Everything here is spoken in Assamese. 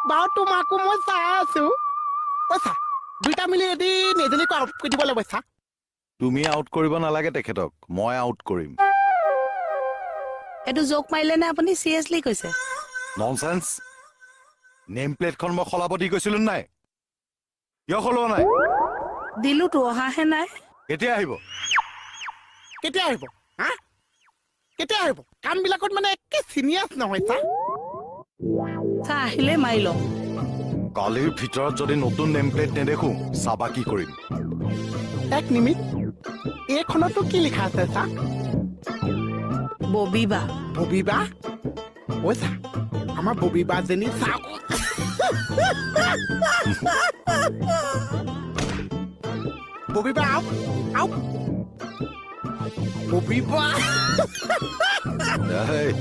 বাৰু তোমাকো মই চাই আছো পইচা দুইটা মিলি এদিন এজনীকো আউট কৰি দিব লাগিব চা তুমি আউট কৰিব নালাগে তেখেতক মই আউট কৰিম এইটো জোক মাৰিলে নে আপুনি চিৰিয়াছলি কৈছে ননসেন্স নেম প্লেটখন মই সলাব দি কৈছিলো নাই কিয় সলোৱা নাই দিলো তো অহাহে নাই কেতিয়া আহিব কেতিয়া আহিব হা কেতিয়া আহিব কামবিলাকত মানে একে চিনিয়াছ নহয় চা চা আহিলে মাৰি লওঁ কালিৰ ভিতৰত যদি নতুন নেম প্লেট নেদেখো চাবা কি কৰিম এক নিমিট এইখনতো কি লিখা আছে চা ববিবা ববিবা ঐ চা আমাৰ ববিবা যেনি চা ববিবা আও আও ববিবা এই